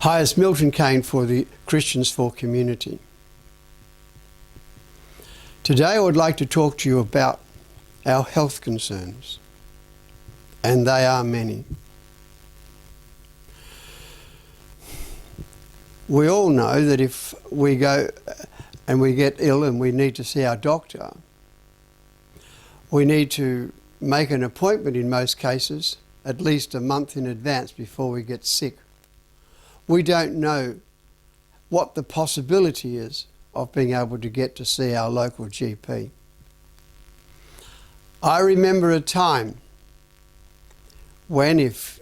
Hi, it's Milton Kane for the Christians for Community. Today I would like to talk to you about our health concerns, and they are many. We all know that if we go and we get ill and we need to see our doctor, we need to make an appointment in most cases at least a month in advance before we get sick. We don't know what the possibility is of being able to get to see our local GP. I remember a time when if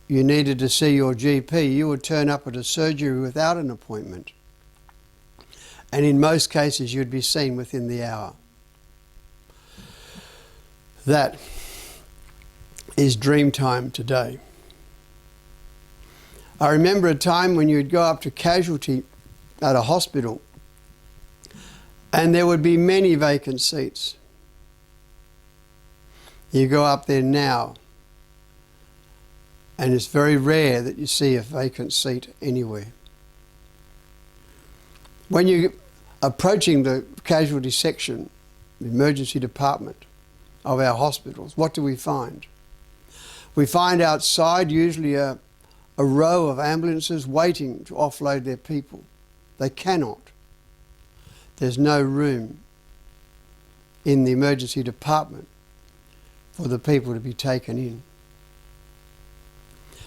you needed to see your GP, you would turn up at a surgery without an appointment. And in most cases, you'd be seen within the hour. That is dream time today. I remember a time when you'd go up to casualty at a hospital and there would be many vacant seats. You go up there now and it's very rare that you see a vacant seat anywhere. When you're approaching the casualty section, the emergency department of our hospitals, what do we find? We find outside usually a row of ambulances waiting to offload their people. They cannot. There's no room in the emergency department for the people to be taken in.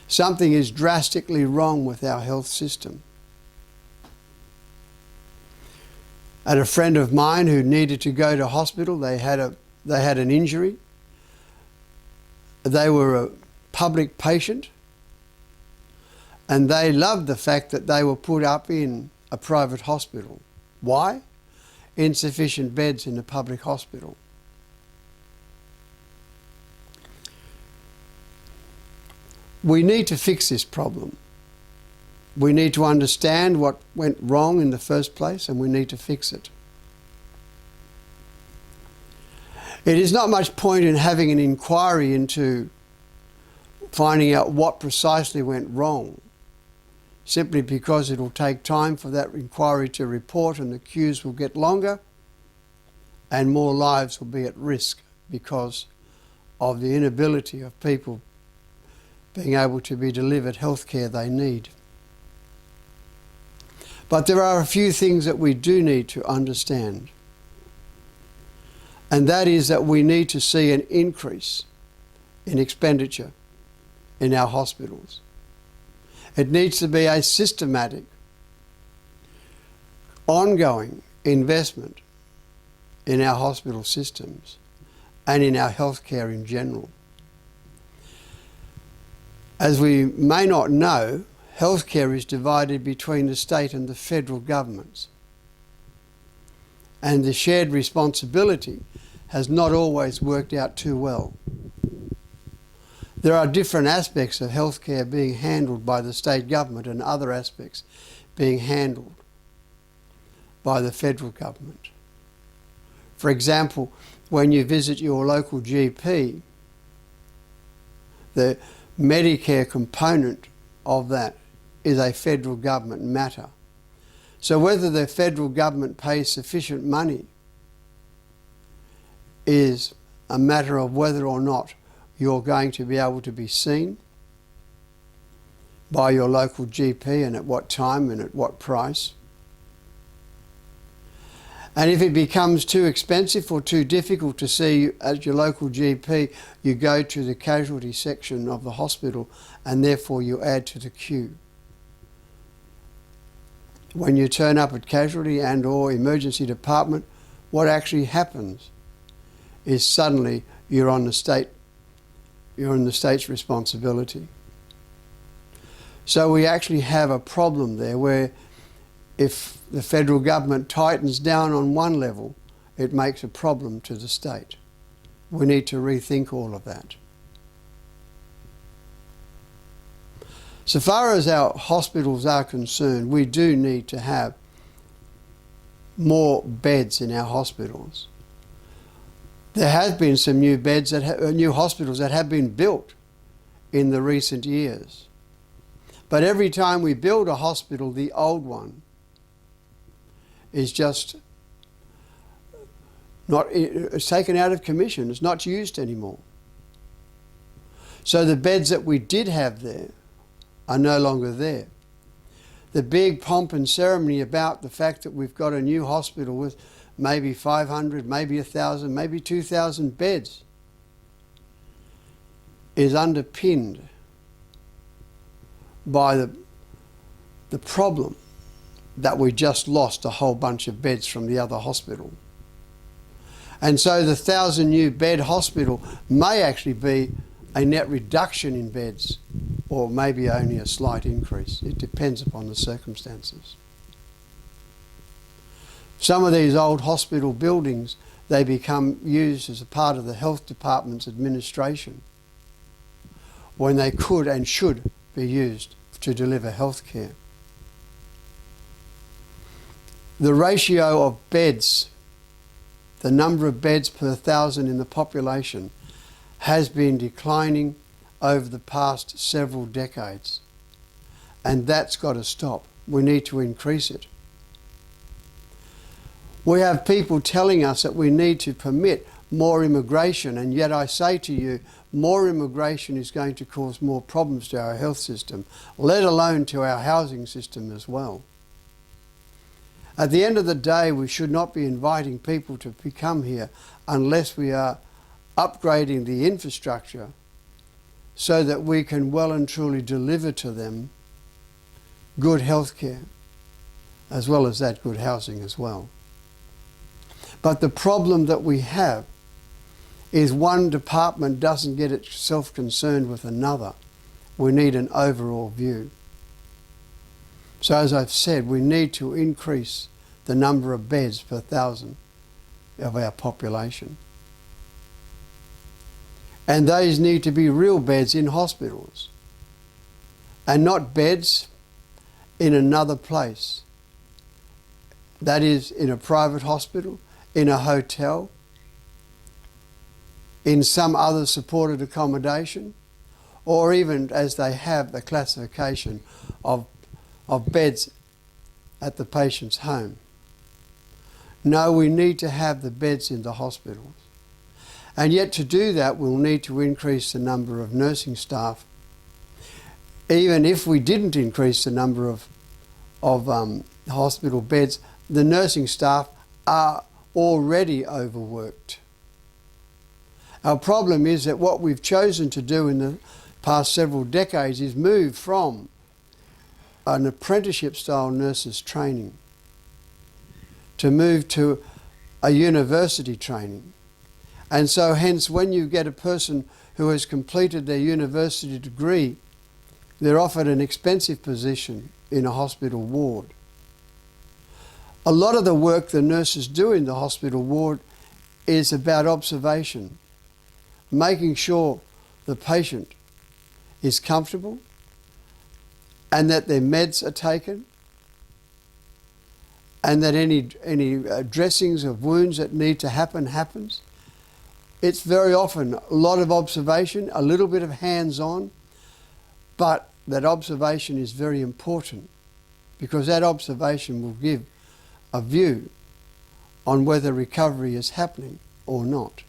Something is drastically wrong with our health system. And a friend of mine who needed to go to hospital, they had an injury. They were a public patient. And they loved the fact that they were put up in a private hospital. Why? Insufficient beds in a public hospital. We need to fix this problem. We need to understand what went wrong in the first place, and we need to fix it. It is not much point in having an inquiry into finding out what precisely went wrong, simply because it will take time for that inquiry to report and the queues will get longer and more lives will be at risk because of the inability of people being able to be delivered health care they need. But there are a few things that we do need to understand, and that is that we need to see an increase in expenditure in our hospitals. It needs to be a systematic, ongoing investment in our hospital systems and in our healthcare in general. As we may not know, healthcare is divided between the state and the federal governments. And the shared responsibility has not always worked out too well. There are different aspects of healthcare being handled by the state government and other aspects being handled by the federal government. For example, when you visit your local GP, the Medicare component of that is a federal government matter. So whether the federal government pays sufficient money is a matter of whether or not you're going to be able to be seen by your local GP and at what time and at what price. And if it becomes too expensive or too difficult to see at your local GP, you go to the casualty section of the hospital and therefore you add to the queue. When you turn up at casualty and or emergency department, what actually happens is suddenly you're in the state's responsibility. So we actually have a problem there where if the federal government tightens down on one level, it makes a problem to the state. We need to rethink all of that. So far as our hospitals are concerned, we do need to have more beds in our hospitals. There have been some new new hospitals that have been built in the recent years. But every time we build a hospital, the old one is just not, it's taken out of commission. It's not used anymore. So the beds that we did have there are no longer there. The big pomp and ceremony about the fact that we've got a new hospital with maybe 500, maybe 1,000, maybe 2,000 beds is underpinned by the problem that we just lost a whole bunch of beds from the other hospital. And so the 1,000 new bed hospital may actually be a net reduction in beds, or maybe only a slight increase. It depends upon the circumstances. Some of these old hospital buildings, they become used as a part of the health department's administration when they could and should be used to deliver health care. The ratio of beds, the number of beds per 1,000 in the population, has been declining over the past several decades. And that's got to stop. We need to increase it. We have people telling us that we need to permit more immigration, and yet I say to you, more immigration is going to cause more problems to our health system, let alone to our housing system as well. At the end of the day, we should not be inviting people to come here unless we are upgrading the infrastructure so that we can well and truly deliver to them good health care, as well as that good housing as well. But the problem that we have is one department doesn't get itself concerned with another. We need an overall view. So as I've said, we need to increase the number of beds per 1,000 of our population. And those need to be real beds in hospitals and not beds in another place. That is, in a private hospital, in a hotel, in some other supported accommodation, or even as they have the classification of beds at the patient's home. No, we need to have the beds in the hospitals. And yet to do that, we'll need to increase the number of nursing staff. Even if we didn't increase the number of hospital beds, the nursing staff are already overworked. Our problem is that what we've chosen to do in the past several decades is move from an apprenticeship style nurses training to move to a university training. And so hence when you get a person who has completed their university degree, they're offered an expensive position in a hospital ward. A lot of the work the nurses do in the hospital ward is about observation, making sure the patient is comfortable and that their meds are taken and that any dressings of wounds that need to happen happens. It's very often a lot of observation, a little bit of hands-on, but that observation is very important because that observation will give a view on whether recovery is happening or not.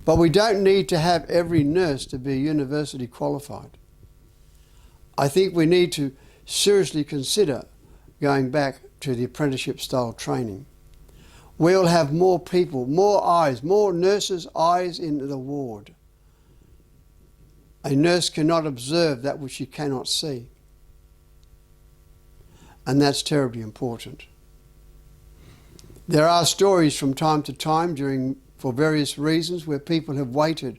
But we don't need to have every nurse to be university qualified. I think we need to seriously consider going back to the apprenticeship style training. We'll have more people, more eyes, more nurses' eyes in the ward. A nurse cannot observe that which she cannot see. And that's terribly important. There are stories from time to time for various reasons where people have waited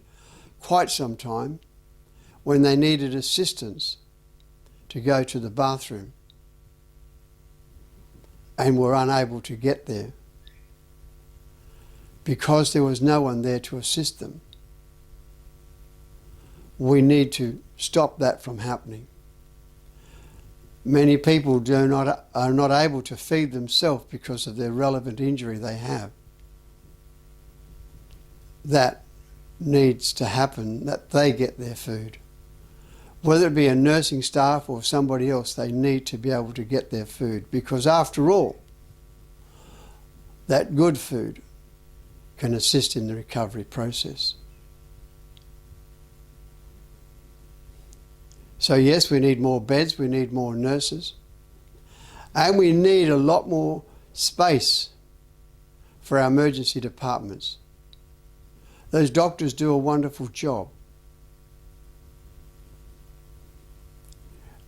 quite some time when they needed assistance to go to the bathroom and were unable to get there because there was no one there to assist them. We need to stop that from happening. Many people are not able to feed themselves because of their relevant injury they have. That needs to happen, that they get their food. whether it be a nursing staff or somebody else, they need to be able to get their food, because after all, that good food can assist in the recovery process. So yes, we need more beds, we need more nurses, and we need a lot more space for our emergency departments. Those doctors do a wonderful job.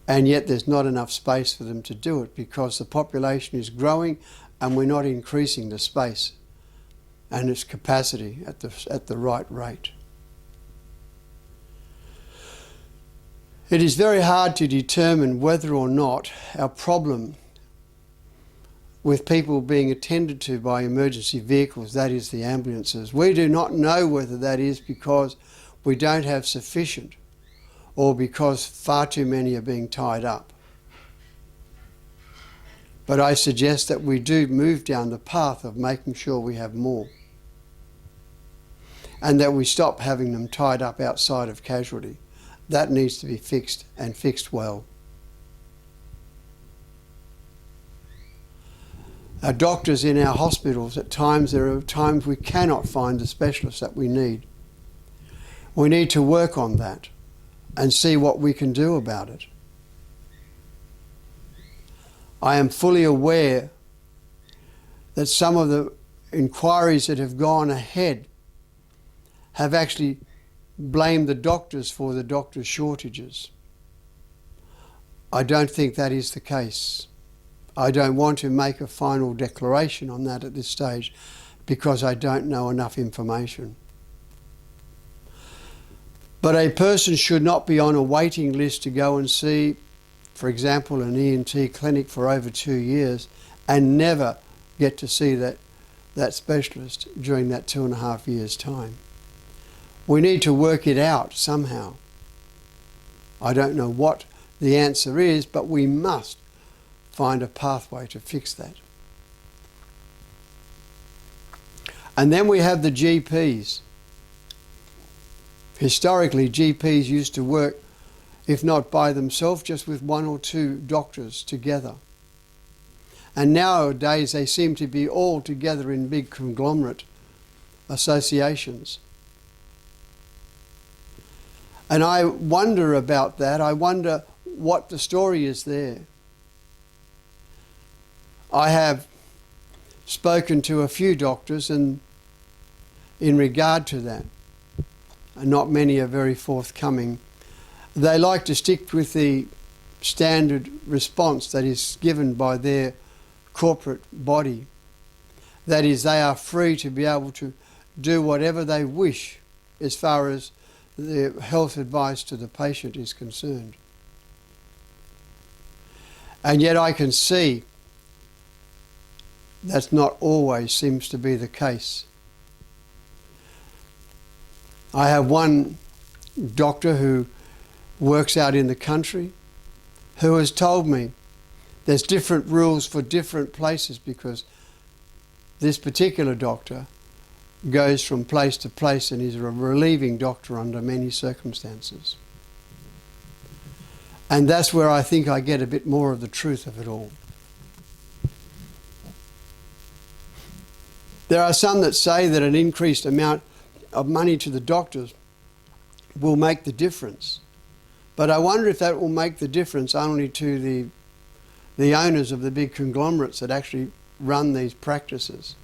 And yet there's not enough space for them to do it, because the population is growing and we're not increasing the space and its capacity at the right rate. It is very hard to determine whether or not our problem with people being attended to by emergency vehicles, that is the ambulances, we do not know whether that is because we don't have sufficient or because far too many are being tied up. But I suggest that we do move down the path of making sure we have more, and that we stop having them tied up outside of casualty. That needs to be fixed, and fixed well. Our doctors in our hospitals, there are times we cannot find the specialists that we need. We need to work on that and see what we can do about it. I am fully aware that some of the inquiries that have gone ahead have actually blamed the doctors for the doctors' shortages. I don't think that is the case. I don't want to make a final declaration on that at this stage because I don't know enough information. But a person should not be on a waiting list to go and see, for example, an ENT clinic for over 2 years and never get to see that specialist during that 2.5 years' time. We need to work it out somehow. I don't know what the answer is, but we must find a pathway to fix that. And then we have the GPs. Historically, GPs used to work, if not by themselves, just with 1 or 2 doctors together. And nowadays they seem to be all together in big conglomerate associations. And I wonder about that. I wonder what the story is there. I have spoken to a few doctors and in regard to that, and not many are very forthcoming. They like to stick with the standard response that is given by their corporate body. That is, they are free to be able to do whatever they wish as far as their health advice to the patient is concerned. And yet I can see that's not always seems to be the case. I have one doctor who works out in the country who has told me there's different rules for different places because this particular doctor goes from place to place and is a relieving doctor under many circumstances. And that's where I think I get a bit more of the truth of it all. There are some that say that an increased amount of money to the doctors will make the difference. But I wonder if that will make the difference only to the owners of the big conglomerates that actually run these practices.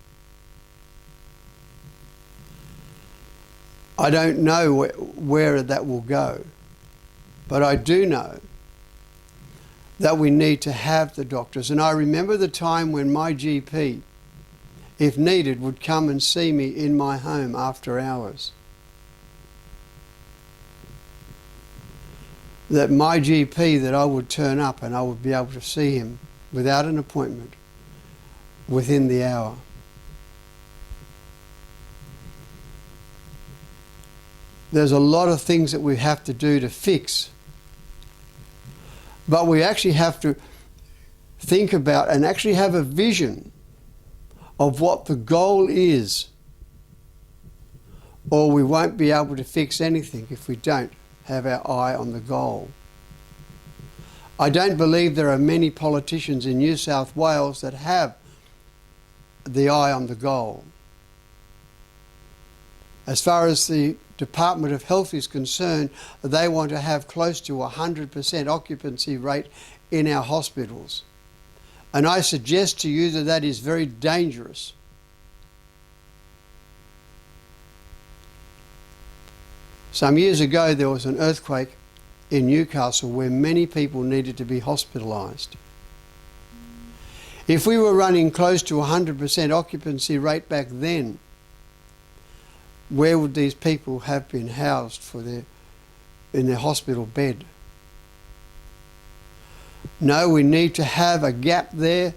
I don't know where that will go, but I do know that we need to have the doctors. And I remember the time when my GP, if needed, would come and see me in my home after hours. That my GP, that I would turn up and I would be able to see him without an appointment within the hour. There's a lot of things that we have to do to fix, but we actually have to think about and actually have a vision of what the goal is, or we won't be able to fix anything if we don't have our eye on the goal. I don't believe there are many politicians in New South Wales that have the eye on the goal. As far as the Department of Health is concerned, they want to have close to 100% occupancy rate in our hospitals. And I suggest to you that that is very dangerous. Some years ago there was an earthquake in Newcastle where many people needed to be hospitalised. If we were running close to 100% occupancy rate back then, where would these people have been housed in their hospital bed? No, we need to have a gap there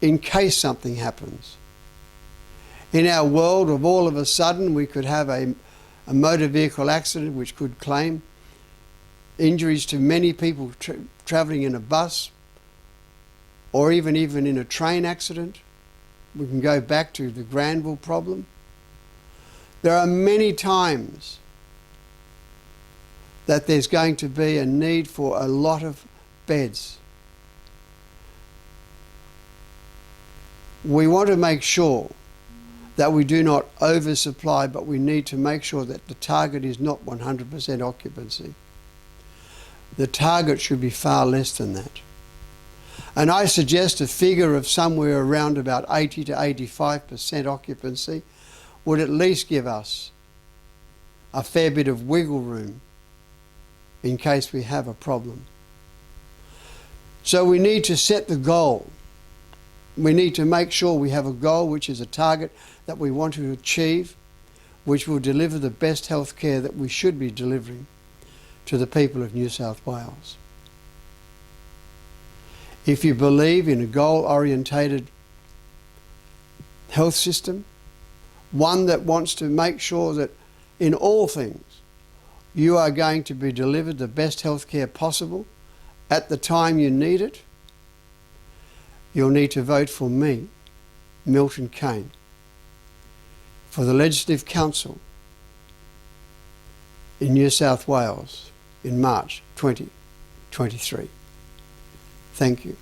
in case something happens. In our world, of all of a sudden, we could have a motor vehicle accident which could claim injuries to many people travelling in a bus or even in a train accident. We can go back to the Granville problem. There are many times that there's going to be a need for a lot of beds. We want to make sure that we do not oversupply, but we need to make sure that the target is not 100% occupancy. The target should be far less than that. And I suggest a figure of somewhere around about 80 to 85% occupancy would at least give us a fair bit of wiggle room in case we have a problem. So we need to set the goal. We need to make sure we have a goal which is a target that we want to achieve, which will deliver the best health care that we should be delivering to the people of New South Wales. If you believe in a goal-orientated health system, one that wants to make sure that in all things you are going to be delivered the best health care possible at the time you need it, you'll need to vote for me, Milton Kane, for the Legislative Council in New South Wales in March 2023. Thank you.